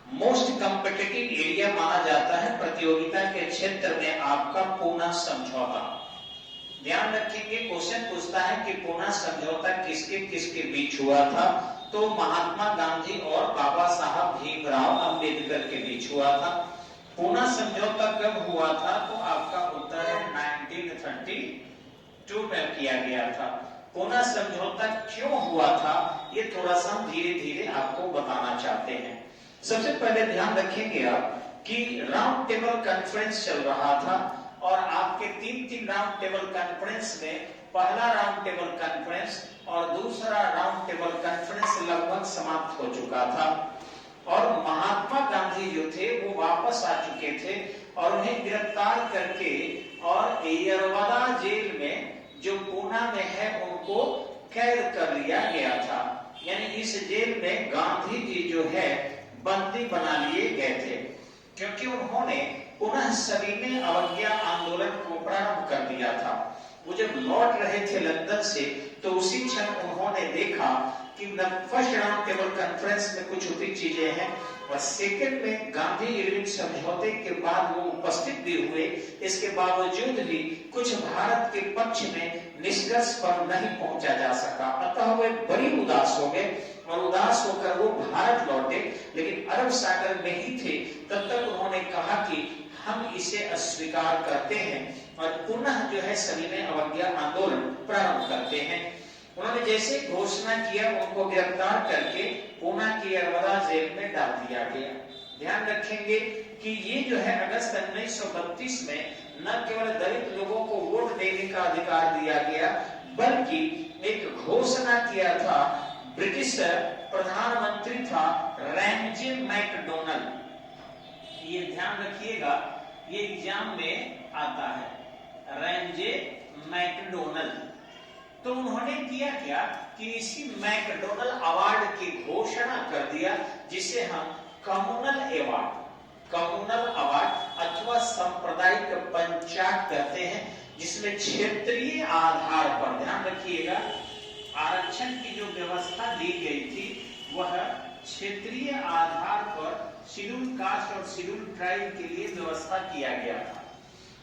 Most competitive area माना जाता है प्रतियोगिता के क्षेत्र में आपका पूना समझौता। ध्यान रखेंगे, क्वेश्चन पूछता है कि पूना समझौता किसके किसके बीच हुआ था, तो महात्मा गांधी और बाबा साहब भीमराव अंबेडकर के बीच हुआ था। पूना समझौता कब हुआ था, तो आपका उत्तर है 1932 में किया गया था। पूना समझौता क्यों हुआ था, ये थोड़ा सा धीरे धीरे आपको बताना चाहते हैं। सबसे पहले ध्यान रखेंगे आप कि राउंड टेबल कॉन्फ्रेंस चल रहा था और आपके तीन राउंड टेबल कॉन्फ्रेंस में पहला राउंड टेबल कॉन्फ्रेंस और दूसरा राउंड टेबल कॉन्फ्रेंस लगभग समाप्त हो चुका था और महात्मा गांधी जो थे वो वापस आ चुके थे और उन्हें गिरफ्तार करके और यरवदा जेल में जो पूना में है उनको कैद कर लिया गया था। यानी इस जेल में गांधी जी जो है बंदी बना लिए गए थे, क्योंकि उन्होंने पुनः सविनय अवज्ञा आंदोलन को प्रारंभ कर दिया था। वो जब लौट रहे थे लंदन से तो उसी क्षण उन्होंने देखा कि फर्स्ट राउंड टेबल कॉन्फ्रेंस में कुछ उपयुक्त चीजें हैं और सेकंड में गांधी इरविन समझौते के बाद वो उपस्थित भी हुए, इसके बावजूद भी कुछ भारत के पक्ष में निष्कर्ष पर नहीं पहुंचा जा सका। अतः वे बड़ी उदास हो गए और उदास होकर वो भारत लौटे, लेकिन अरब सागर में ही थे। तब तक उन्होंने कहा कि हम इसे अस्वीकार करते हैं और पुनः जो है सविनय अवज्ञा आंदोलन प्रारंभ करते हैं। उन्होंने जैसे घोषणा किया उनको गिरफ्तार करके पूना की यरवदा जेल में डाल दिया गया। ध्यान रखेंगे कि ये जो है अगस्त 1932 में न केवल दलित लोगों को वोट देने का अधिकार दिया गया, बल्कि एक घोषणा किया था, ब्रिटिश प्रधानमंत्री था रैमजे मैकडोनल्ड। ये ध्यान रखिएगा, ये एग्जाम में आता है, रैमजे मैकडोनल्ड। तो उन्होंने किया क्या कि इसी मैकडोनल्ड अवार्ड की घोषणा कर दिया, जिसे हम कम्युनल अवार्ड अथवा सांप्रदायिक पंचायत कहते हैं, जिसमें क्षेत्रीय आधार पर, ध्यान रखिएगा, आरक्षण की जो व्यवस्था दी गई थी वह क्षेत्रीय आधार पर शेड्यूल कास्ट और शेड्यूल ट्राइब के लिए व्यवस्था किया गया था।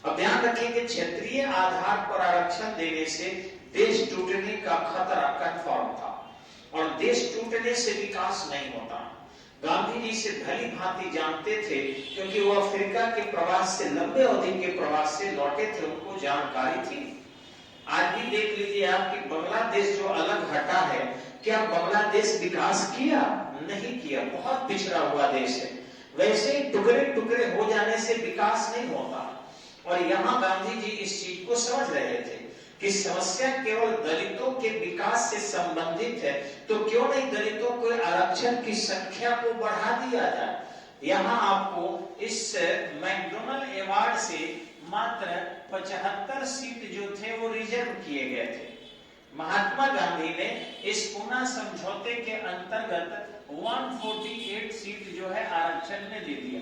अब ध्यान रखेंगे, क्षेत्रीय आधार पर आरक्षण देने से देश टूटने का खतरा कन्फर्म था और देश टूटने से विकास नहीं होता। गांधी जी से भली भांति जानते थे, क्योंकि वो अफ्रीका के प्रवास से, लंबे अवधि के प्रवास से लौटे थे, उनको जानकारी थी। आज भी देख लीजिए आप कि बांग्लादेश जो अलग हटा है, क्या बांग्लादेश विकास किया? नहीं किया, बहुत पिछड़ा हुआ देश है। वैसे टुकड़े टुकड़े हो जाने से विकास नहीं होता और यहाँ गांधी जी इस चीज को समझ रहे थे कि समस्या केवल दलितों के विकास से संबंधित है, तो क्यों नहीं दलितों को आरक्षण की संख्या को बढ़ा दिया जाए। यहाँ आपको इस मैकडोनल्ड अवार्ड से मात्र 75 सीट जो थे वो रिजर्व किए गए थे। महात्मा गांधी ने इस पूना समझौते के अंतर्गत 148 सीट जो है आरक्षण में दे दिया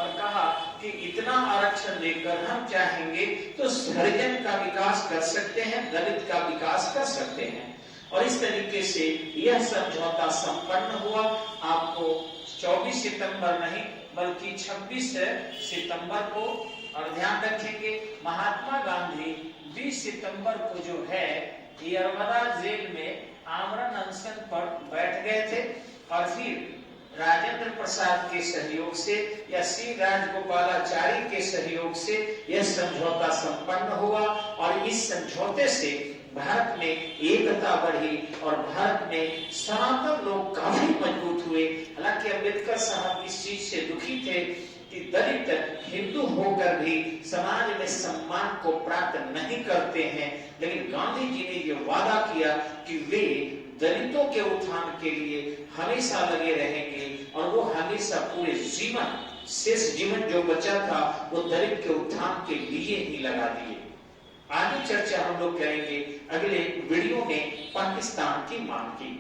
और कहा कि इतना आरक्षण देकर हम चाहेंगे तो हरिजन का विकास कर सकते हैं, दलित का विकास कर सकते हैं। और इस तरीके से यह समझौता संपन्न हुआ। आपको 24 सितंबर नहीं बल्कि 26 सितंबर को, और ध्यान रखेंगे महात्मा गांधी 20 सितंबर को जो है यरवदा जेल में आमरण अनशन पर बैठ गए थे और फिर राजेंद्र प्रसाद के सहयोग से या सी राजगोपालाचारी के सहयोग से यह समझौता संपन्न हुआ और इस समझौते से भारत में एकता बढ़ी और भारत में सनातन लोग काफी मजबूत हुए। हालांकि अम्बेडकर साहब इस चीज से दुखी थे कि दलित हिंदू होकर भी समाज में सम्मान को प्राप्त नहीं करते हैं, लेकिन गांधी जी ने यह वादा किया कि वे दलितों के उत्थान के लिए हमेशा लगे रहेंगे और वो हमेशा पूरे जीवन, शेष जीवन जो बचा था वो दलित के उत्थान के लिए ही लगा दिए। आगे चर्चा हम लोग करेंगे अगले वीडियो में पाकिस्तान की मांग की।